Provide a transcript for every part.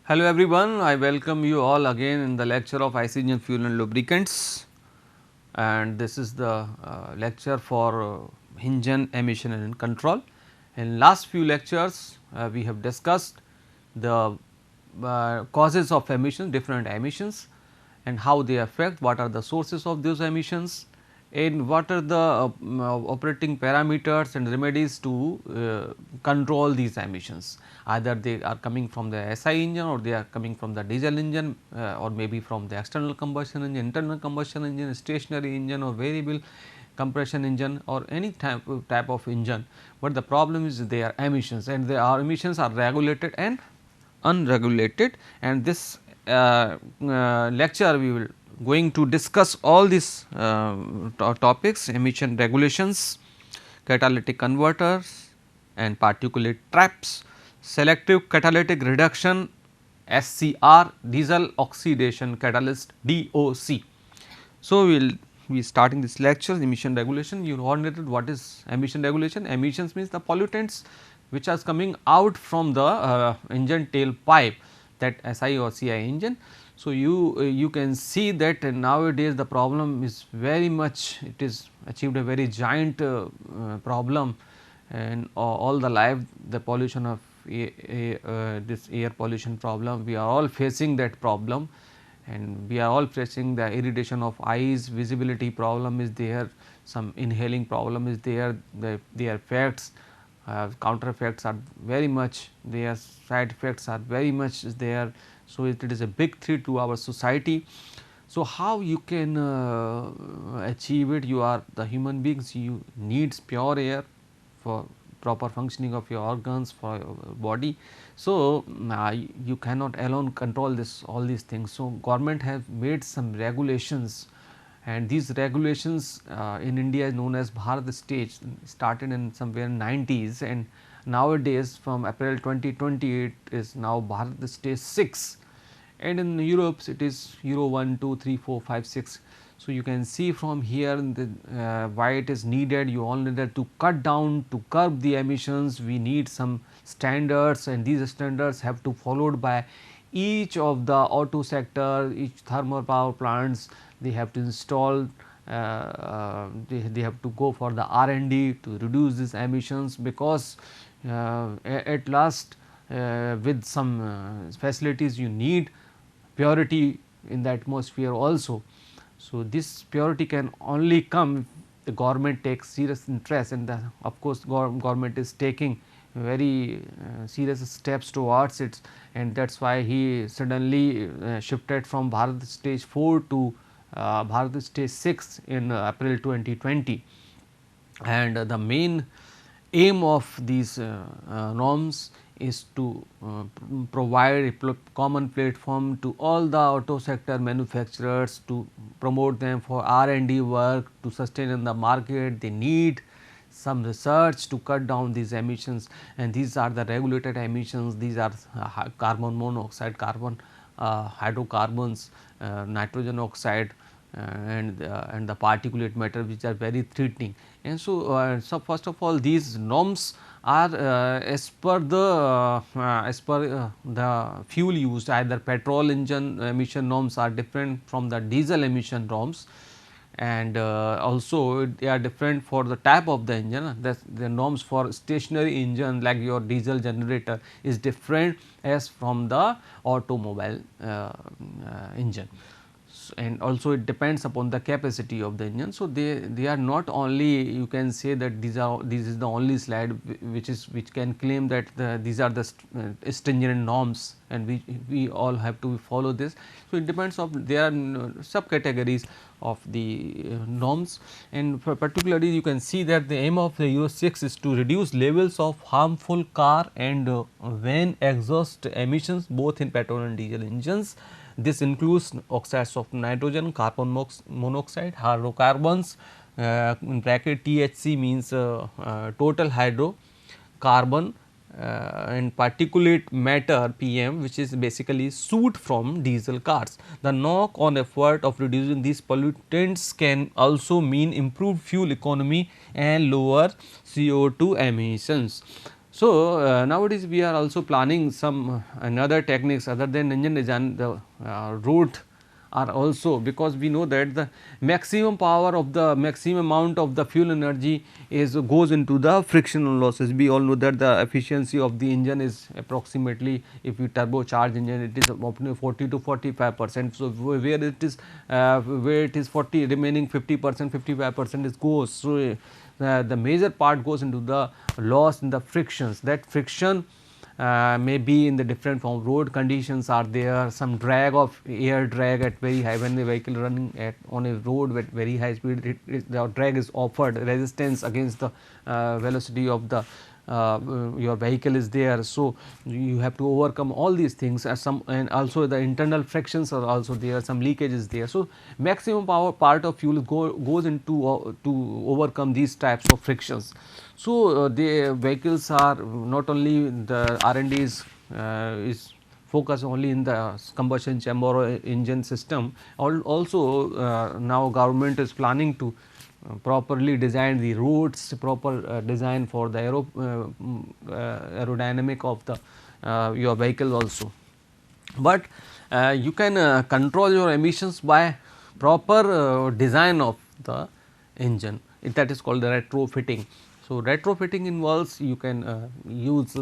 Hello everyone, I welcome you all again in the lecture of IC engine fuel and lubricants, and this is the lecture for engine emission and control. In last few lectures we have discussed the causes of emissions, different emissions, and how they affect, what are the sources of those emissions, and what are the operating parameters and remedies to control these emissions. Either they are coming from the SI engine or they are coming from the diesel engine or maybe from the external combustion engine, internal combustion engine, stationary engine or variable compression engine or any type of engine, but the problem is their emissions, and their emissions are regulated and unregulated. And this lecture we will going to discuss all these topics: emission regulations, catalytic converters and particulate traps, selective catalytic reduction SCR, diesel oxidation catalyst DOC. So, we will be starting this lecture emission regulation. You coordinated what is emission regulation. Emissions means the pollutants which are coming out from the engine tail pipe, that SI or CI engine. So, you can see that nowadays the problem is very much, it is achieved a very giant problem, and all the life, the pollution of this air pollution problem, we are all facing that problem, and we are all facing the irritation of eyes, visibility problem is there, some inhaling problem is there, their effects, counter effects are very much, their side effects are very much there. So, it is a big threat to our society. So, how you can achieve it? You are the human beings, you needs pure air for proper functioning of your organs, for your body. So, you cannot alone control this all these things. So, government have made some regulations, and these regulations in India is known as Bharat stage, started in somewhere in 90s, and nowadays from April 2020 it is now Bharat stage 6, and in Europe it is Euro 1, 2, 3, 4, 5, 6. So, you can see from here why it is needed. You all needed to cut down, to curb the emissions, we need some standards, and these standards have to followed by each of the auto sector, each thermal power plants, they have to install, they have to go for the R&D to reduce these emissions, because at last with some facilities you need purity in the atmosphere also. So, this purity can only come if the government takes serious interest, and of course, government is taking very serious steps towards it, and that is why he suddenly shifted from Bharat stage 4 to Bharat stage 6 in April 2020. And the main aim of these norms is to provide a common platform to all the auto sector manufacturers, to promote them for R&D work, to sustain in the market. They need some research to cut down these emissions, and these are the regulated emissions. These are carbon monoxide, carbon hydrocarbons, nitrogen oxide, and the particulate matter, which are very threatening. And so first of all, these norms are as per the fuel used. Either petrol engine emission norms are different from the diesel emission norms, and also they are different for the type of the engine. That the norms for stationary engine like your diesel generator is different as from the automobile engine. And also it depends upon the capacity of the engine. So, they are not only, you can say that this is the only slide which can claim that these are the stringent norms, and we all have to follow this. So, it depends of, there are subcategories of the norms, and particularly you can see that the aim of the Euro 6 is to reduce levels of harmful car and van exhaust emissions both in petrol and diesel engines. This includes oxides of nitrogen, carbon monoxide, hydrocarbons, in bracket THC means total hydrocarbon, and particulate matter PM, which is basically soot from diesel cars. The knock on effort of reducing these pollutants can also mean improved fuel economy and lower CO2 emissions. So, nowadays we are also planning some another techniques other than engine design, the route are also, because we know that the maximum power of the maximum amount of the fuel energy is goes into the frictional losses. We all know that the efficiency of the engine is approximately, if you turbocharge engine, it is up to 40 to 45%. So, where it is 40, remaining 50%, 55% is goes. So, the major part goes into the loss in the frictions. That friction may be in the different form, road conditions are there, some drag of air drag at very high, when the vehicle running at on a road with very high speed, the drag is offered, resistance against the velocity of the your vehicle is there. So, you have to overcome all these things, as some, and also the internal frictions are also there, some leakage is there. So, maximum power part of fuel goes into to overcome these types of frictions. So, the vehicles are not only the R&D is focus only in the combustion chamber or engine system, also now government is planning to properly design the routes, proper design for the aerodynamic of the your vehicle also. But you can control your emissions by proper design of the engine, that is called the retrofitting. So, retrofitting involves, you can use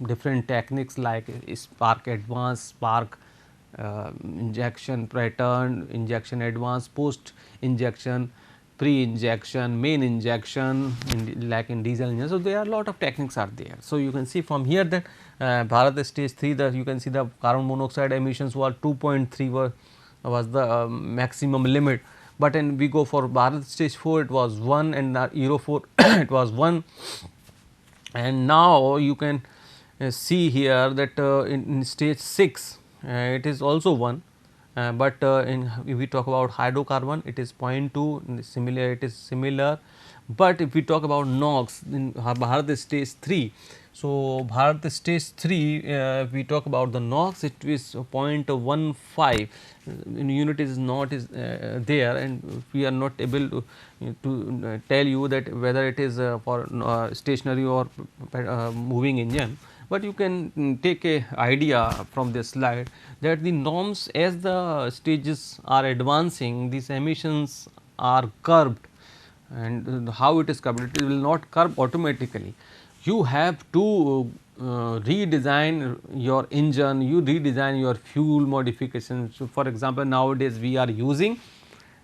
different techniques like spark advance, spark injection pattern, injection advance, post injection, pre injection, main injection, like in diesel engine. So, there are a lot of techniques are there. So, you can see from here that Bharat stage 3, that you can see the carbon monoxide emissions were 2.3 was the maximum limit, but when we go for Bharat stage 4 it was 1, and Euro 4 it was 1, and now you can see here that in stage 6 it is also 1, but if we talk about hydrocarbon it is 0.2, similar, it is similar. But if we talk about NOx in Bharat stage 3, so Bharat stage 3, if we talk about the NOx, it is 0.15 in unit is not is there, and we are not able to tell you that whether it is for stationary or moving engine. But you can take a idea from this slide that the norms, as the stages are advancing, these emissions are curbed, and how it is curbed, it will not curb automatically. You have to redesign your engine, you redesign your fuel modification. So, for example, nowadays we are using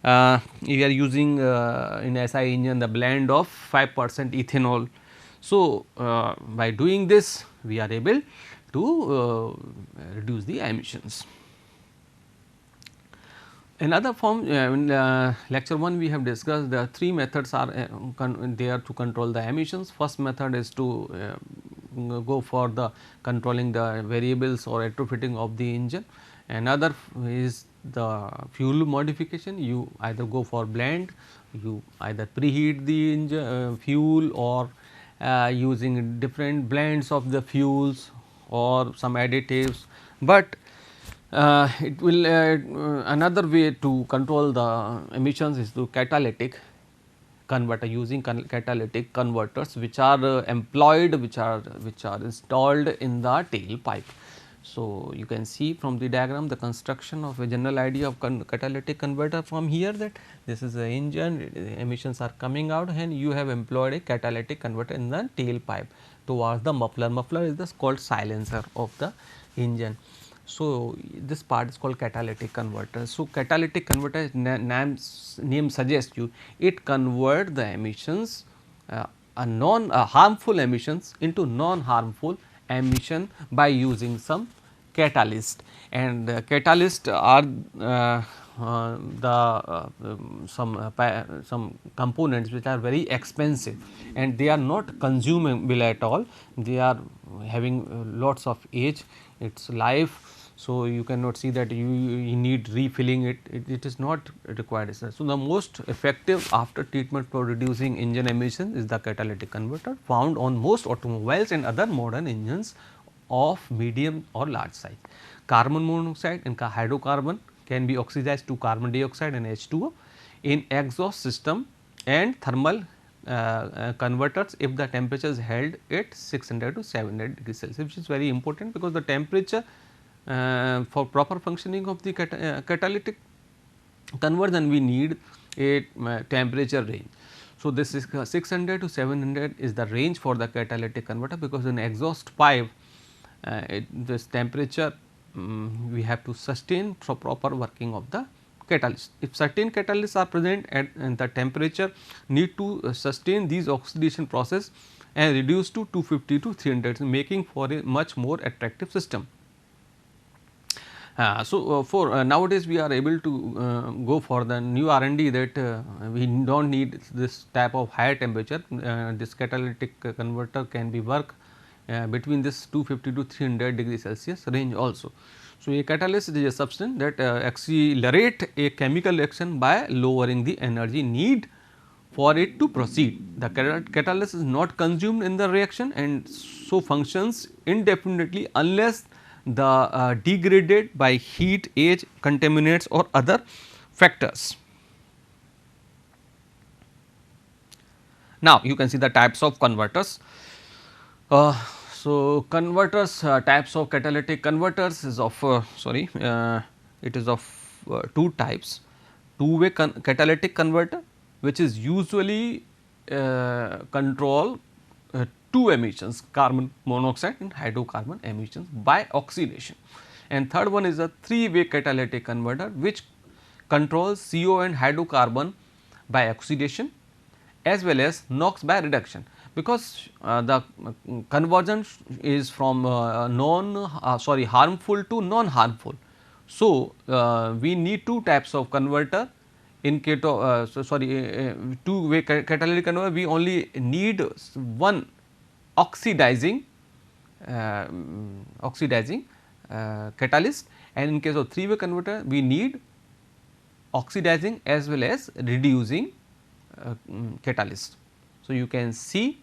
in SI engine the blend of 5% ethanol. So, by doing this we are able to reduce the emissions. Another form, in lecture 1 we have discussed the 3 methods are there to control the emissions. First method is to go for the controlling the variables or retrofitting of the engine. Another is the fuel modification, you either go for blend, you either preheat the engine fuel, or using different blends of the fuels or some additives. But it will another way to control the emissions is through catalytic converter, using catalytic converters which are employed, which are installed in the tailpipe. So, you can see from the diagram the construction of a general idea of catalytic converter from here, that this is the engine, emissions are coming out, and you have employed a catalytic converter in the tailpipe towards the muffler. Muffler is this called silencer of the engine. So, this part is called catalytic converter. So, catalytic converter name suggests you, it convert the emissions harmful emissions into non harmful emission by using some catalyst, and catalyst are some components which are very expensive, and they are not consumable at all. They are having lots of age, its life. So, you cannot see that you need refilling it is not required. So, the most effective after treatment for reducing engine emission is the catalytic converter, found on most automobiles and other modern engines of medium or large size. Carbon monoxide and hydrocarbon can be oxidized to carbon dioxide and H2O in exhaust system and thermal converters if the temperature is held at 600 to 700 degrees Celsius, which is very important because the temperature for proper functioning of the catalytic conversion we need a temperature range. So, this is 600 to 700 is the range for the catalytic converter, because in exhaust pipe this temperature we have to sustain for proper working of the catalyst. If certain catalysts are present at and the temperature need to sustain these oxidation process and reduce to 250 to 300, making for a much more attractive system. For nowadays we are able to go for the new R&D that we do not need this type of higher temperature. This catalytic converter can be work between this 250 to 300 degrees Celsius range also. So, a catalyst is a substance that accelerate a chemical reaction by lowering the energy need for it to proceed. The catalyst is not consumed in the reaction and so functions indefinitely unless the degraded by heat, age, contaminants or other factors. Now, you can see the types of converters. So, converters types of catalytic converters is of it is of two types. Two-way catalytic converter, which is usually control two emissions, carbon monoxide and hydrocarbon emissions by oxidation. And third one is a three-way catalytic converter, which controls CO and hydrocarbon by oxidation as well as NOx by reduction, because the conversion is from harmful to non harmful. So, we need two types of converter in two-way catalytic converter. We only need one oxidizing catalyst, and in case of three-way converter we need oxidizing as well as reducing catalyst. So, you can see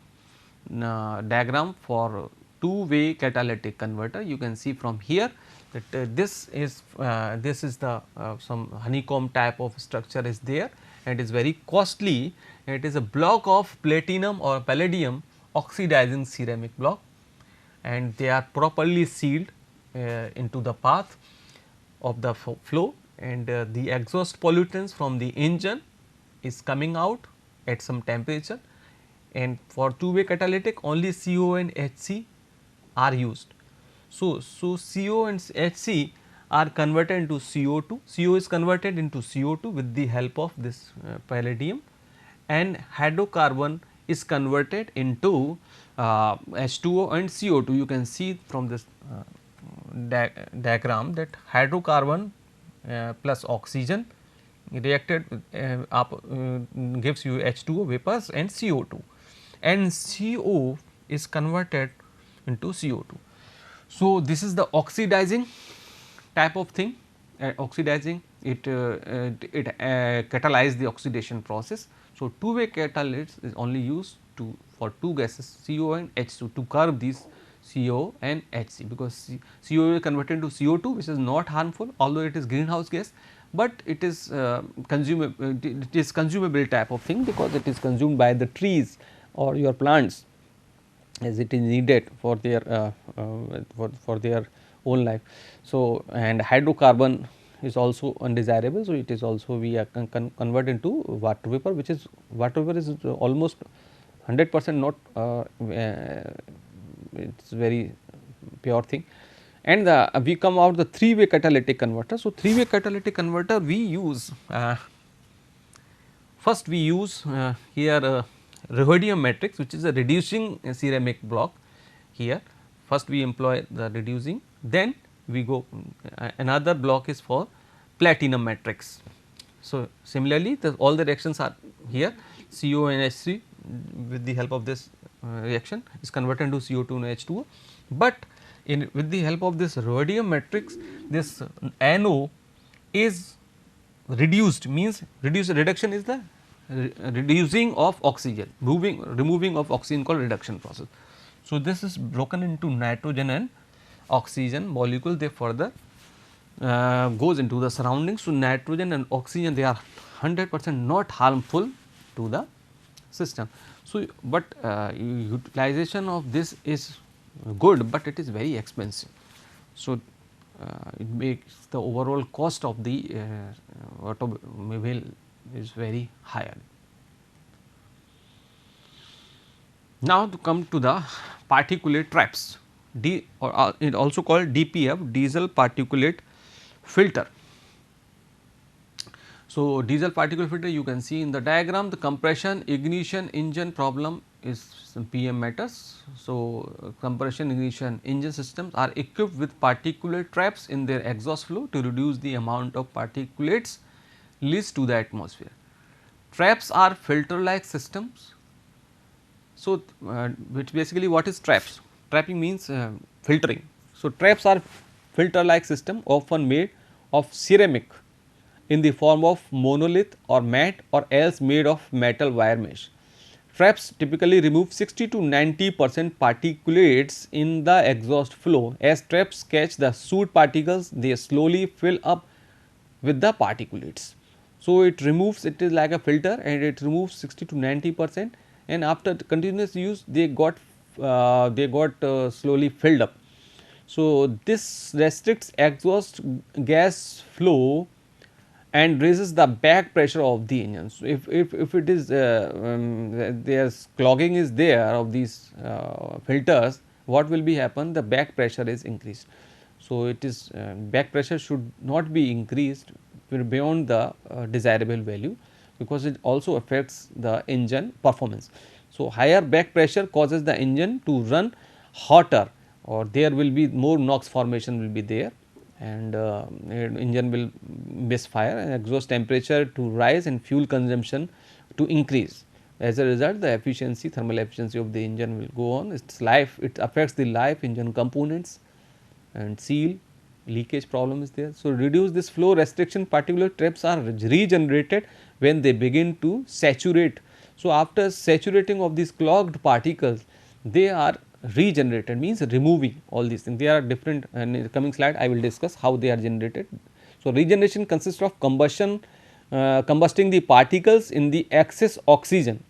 diagram for two-way catalytic converter. You can see from here that this is the some honeycomb type of structure is there, and it is very costly. It is a block of platinum or palladium oxidizing ceramic block, and they are properly sealed into the path of the flow, and the exhaust pollutants from the engine is coming out at some temperature, and for two-way catalytic only CO and HC are used. So, CO and HC are converted into CO2, CO is converted into CO2 with the help of this palladium, and hydrocarbon is converted into H2O and CO2. You can see from this diagram that hydrocarbon plus oxygen reacted gives you H2O vapors and CO2, and CO is converted into CO2. So, this is the oxidizing type of thing. Oxidizing it catalyze the oxidation process. So, two-way catalyst is only used for two gases CO and H2 to curb these CO and HC, because CO is converted to CO2, which is not harmful, although it is greenhouse gas, but it is consumable type of thing, because it is consumed by the trees or your plants as it is needed for their own life. So, and hydrocarbon is also undesirable. So, it is also we are converted into water vapor, which is water vapor is almost 100% not it is very pure thing. And we come out the three-way catalytic converter. So, three-way catalytic converter we use first we use here rhodium matrix, which is a reducing ceramic block here. First we employ the reducing, then we go another block is for platinum matrix. So, similarly all the reactions are here, CO and H3 with the help of this reaction is converted into CO2 and H2O, but with the help of this rhodium matrix, this NO is reduced, means reduction is the reducing of oxygen, removing of oxygen called reduction process. So, this is broken into nitrogen and oxygen molecule, they further goes into the surroundings. So, nitrogen and oxygen, they are 100% not harmful to the system. So, but utilization of this is good, but it is very expensive. So, it makes the overall cost of the automobile is very higher. Now, to come to the particulate traps, or it also called DPF, diesel particulate filter. So, diesel particulate filter, you can see in the diagram, the compression, ignition, engine problem is some PM matters. So, compression, ignition, engine systems are equipped with particulate traps in their exhaust flow to reduce the amount of particulates released to the atmosphere. Traps are filter like systems. So, which basically what is traps? Trapping means filtering. So, traps are filter like system often made of ceramic in the form of monolith or mat or else made of metal wire mesh. Traps typically remove 60 to 90% particulates in the exhaust flow. As traps catch the soot particles, they slowly fill up with the particulates. So, it removes, it is like a filter and it removes 60 to 90%, and after continuous use they got slowly filled up. So, this restricts exhaust gas flow and raises the back pressure of the engine. So, if it is there's clogging is there of these filters, what will be happen? The back pressure is increased. So, it is back pressure should not be increased beyond the desirable value, because it also affects the engine performance. So, higher back pressure causes the engine to run hotter, or there will be more NOx formation will be there, and engine will misfire and exhaust temperature to rise and fuel consumption to increase. As a result, the efficiency, thermal efficiency of the engine will go on, its life, it affects the life, engine components and seal, leakage problem is there. So, reduce this flow restriction, particulate traps are regenerated when they begin to saturate. So, after saturating of these clogged particles, they are regenerated, means removing all these things. They are different, and in the coming slide I will discuss how they are generated. So, regeneration consists of combustion, combusting the particles in the excess oxygen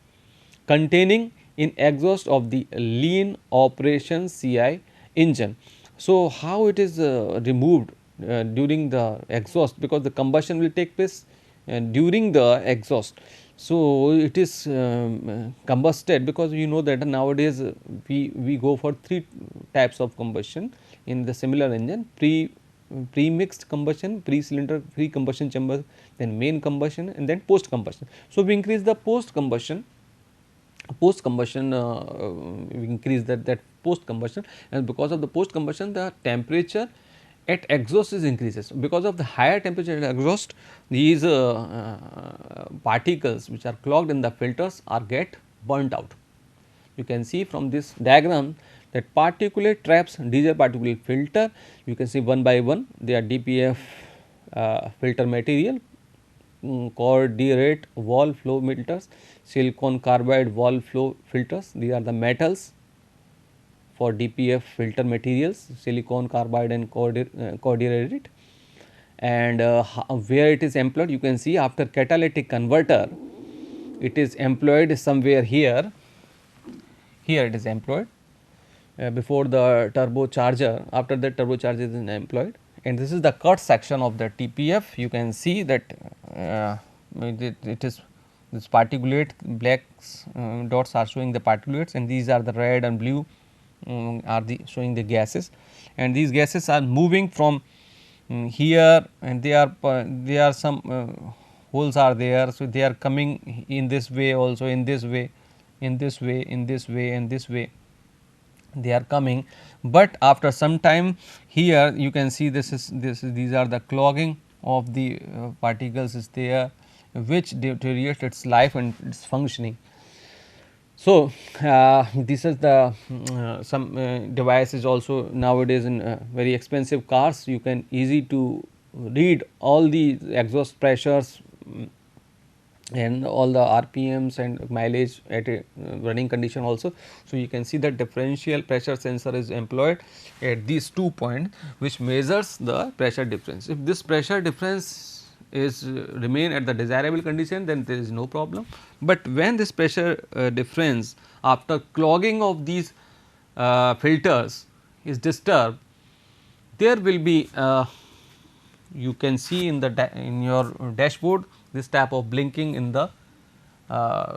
containing in exhaust of the lean operation CI engine. So, how it is removed during the exhaust, because the combustion will take place during the exhaust. So, it is combusted, because you know that nowadays we go for 3 types of combustion in the similar engine: pre-mixed combustion, pre-cylinder, pre-combustion chamber, then main combustion, and then post combustion. So, we increase the post combustion, we increase that post combustion, and because of the post combustion the temperature at exhaust is increases. Because of the higher temperature at exhaust, these particles which are clogged in the filters are get burnt out. You can see from this diagram that particulate traps, diesel particulate filter, you can see one by one they are DPF filter material, corroborate wall flow filters, silicon carbide wall flow filters. These are the metals for DPF filter materials, silicon carbide and corroborate. And where it is employed, you can see after catalytic converter, it is employed somewhere here. Here it is employed before the turbocharger. After that, turbocharger is employed, and this is the cut section of the TPF. You can see that it is this particulate, black dots are showing the particulates, and these are the red and blue are the showing the gases, and these gases are moving from here, and they are some holes are there. So, they are coming in this way also, in this way, in this way, in this way, and this way they are coming, but after some time here you can see these are the clogging of the particles is there, which deteriorates its life and its functioning. So, this is the some devices also nowadays in very expensive cars. You can easy to read all the exhaust pressures and all the RPMs and mileage at a running condition also. So, you can see that differential pressure sensor is employed at these 2 points, which measures the pressure difference. If this pressure difference is remain at the desirable condition, then there is no problem. But when this pressure difference after clogging of these filters is disturbed, there will be you can see in the in your dashboard this type of blinking in the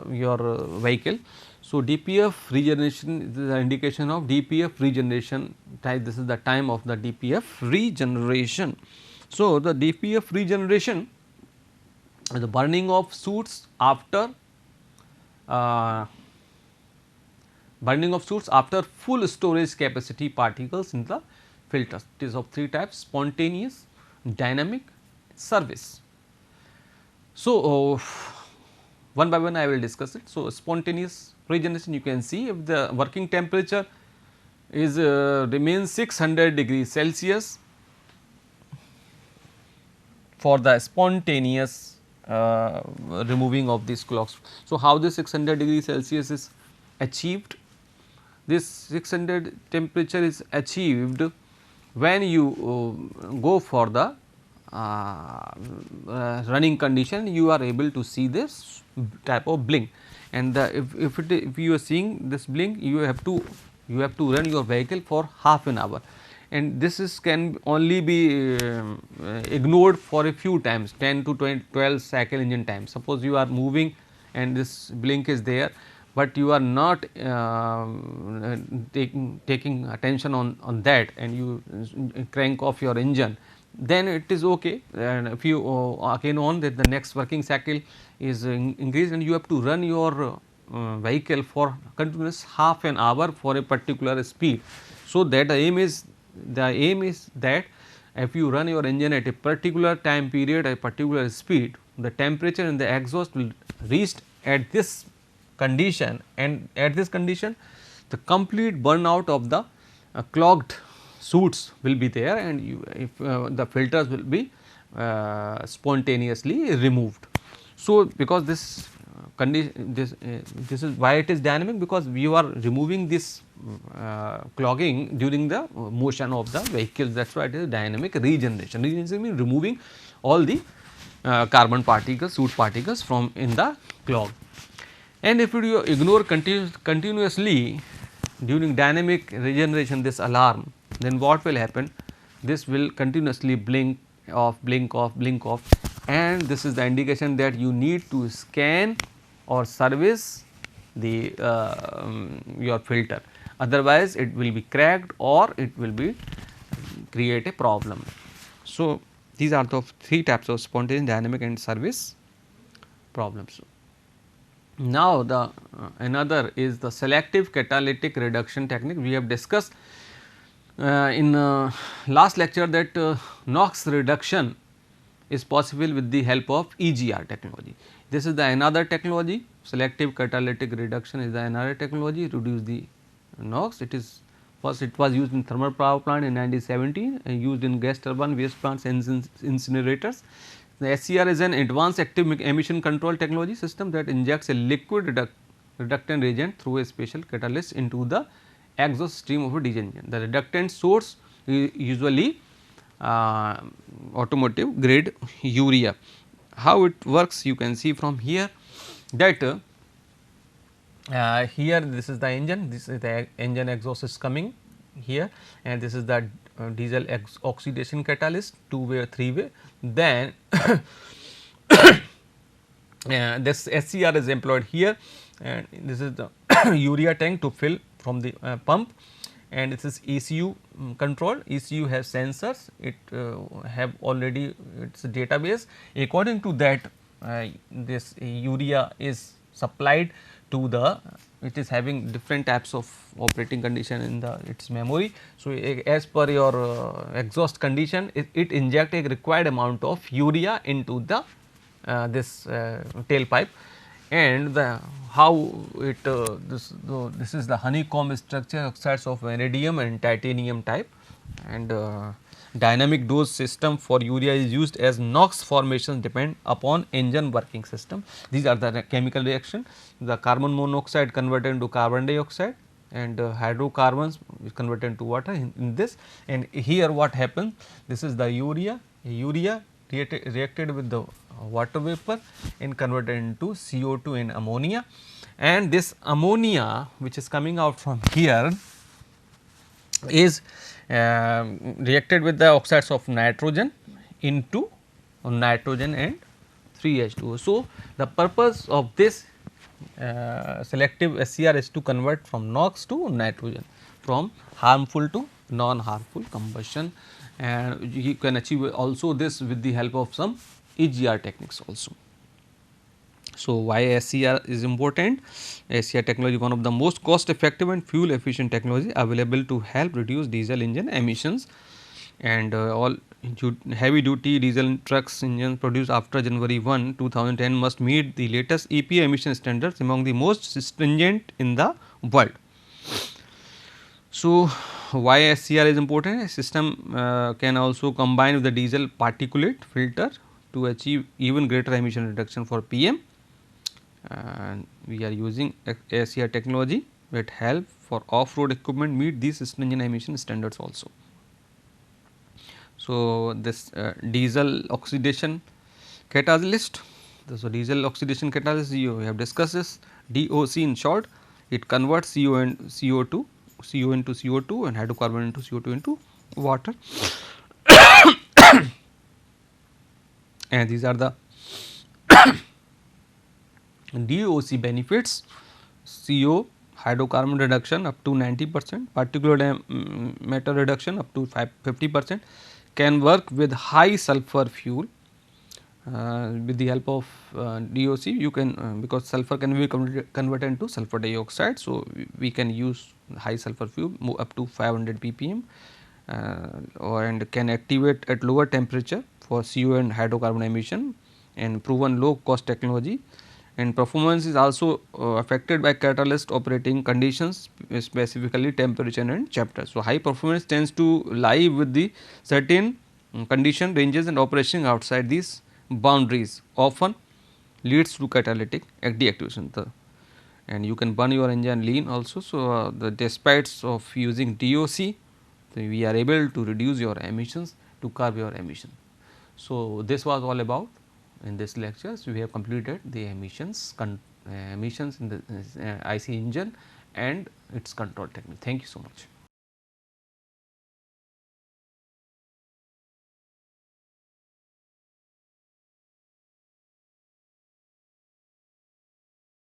your vehicle. So, DPF regeneration is the indication of DPF regeneration type. This is the time of the DPF regeneration. So, the DPF regeneration is the burning of soot after full storage capacity particles in the filters. It is of three types: spontaneous, dynamic, service. So, one by one I will discuss it. So, spontaneous regeneration, you can see if the working temperature is remains 600 degrees Celsius for the spontaneous removing of these clogs. So, how this 600 degrees Celsius is achieved? This 600 temperature is achieved when you go for the running condition. You are able to see this type of blink, and if you are seeing this blink, you have to run your vehicle for half an hour, and this is can only be ignored for a few times, 10 to 12 cycle engine time. Suppose you are moving and this blink is there, but you are not taking attention on that, and you crank off your engine, then it is okay. And if you again on that the next working cycle is increased, and you have to run your vehicle for continuous half an hour for a particular speed. So, that the aim is that if you run your engine at a particular time period, a particular speed, the temperature in the exhaust will reach at this condition, and at this condition the complete burnout of the clogged soutes will be there, and the filters will be spontaneously removed. So, because this condition, this is why it is dynamic, because you are removing this clogging during the motion of the vehicle. That is why it is dynamic regeneration. Regeneration means removing all the carbon particles, soot particles from in the clog. And if you ignore continuously during dynamic regeneration this alarm, then what will happen? This will continuously blink off, blink off, blink off, and this is the indication that you need to scan or service the your filter. Otherwise, it will be cracked or it will be create a problem. So, these are the three types of spontaneous, dynamic, and service problems. Now, the another is the selective catalytic reduction technique. We have discussed in last lecture that NOx reduction is possible with the help of EGR technology. This is the another technology. Selective catalytic reduction is the another technology to reduce the NOx. It is first it was used in thermal power plant in 1970 and used in gas turbine, waste plants, and incinerators. The SCR is an advanced active emission control technology system that injects a liquid reductant reagent through a special catalyst into the exhaust stream of a diesel engine. The reductant source usually automotive grade urea. How it works, you can see from here that here this is the engine, this is the engine exhaust is coming here, and this is the diesel oxidation catalyst, two-way or three-way. Then this SCR is employed here, and this is the urea tank to fill from the pump, and this is ECU control. ECU has sensors, it have already its database. According to that, this urea is supplied to the, it is having different types of operating condition in the its memory. So, as per your exhaust condition, it inject a required amount of urea into the this tailpipe, and the how it this is the honeycomb structure, oxides of vanadium and titanium type, and dynamic dose system for urea is used as NOx formations depend upon engine working system. These are the chemical reaction. The carbon monoxide converted into carbon dioxide, and hydrocarbons is converted into water in this. And here what happens, this is the urea reacted with the water vapor and converted into CO2 and ammonia, and this ammonia which is coming out from here is reacted with the oxides of nitrogen into nitrogen and 3H2O. So, the purpose of this selective SCR is to convert from NOx to nitrogen, from harmful to non harmful combustion, and you can achieve also this with the help of some EGR techniques also. So, why SCR is important? SCR technology is one of the most cost effective and fuel efficient technology available to help reduce diesel engine emissions, and all heavy duty diesel trucks engines produced after January 1, 2010 must meet the latest EPA emission standards, among the most stringent in the world. So, why SCR is important? A system can also combine with the diesel particulate filter to achieve even greater emission reduction for PM, and we are using SCR technology that help for off road equipment meet these stringent emission standards also. So, this diesel oxidation catalyst. So, diesel oxidation catalyst we have discussed this DOC in short. It converts CO and CO2, CO into CO2 and hydrocarbon into CO2 into water, and these are the DOC benefits: CO hydrocarbon reduction up to 90%, particulate matter reduction up to 50%, can work with high sulfur fuel. With the help of DOC you can because sulfur can be converted into sulfur dioxide. So, we can use high sulfur fuel move up to 500 ppm and can activate at lower temperature for CO and hydrocarbon emission, and proven low cost technology, and performance is also affected by catalyst operating conditions, specifically temperature and chapter. So, high performance tends to lie with the certain condition ranges and operation outside these boundaries often leads to catalytic deactivation, and you can burn your engine lean also. So, the despite of using DOC, so we are able to reduce your emissions, to curb your emission. So, this was all about in this lecture. So, we have completed the emissions in the IC engine and its control technique. Thank you so much.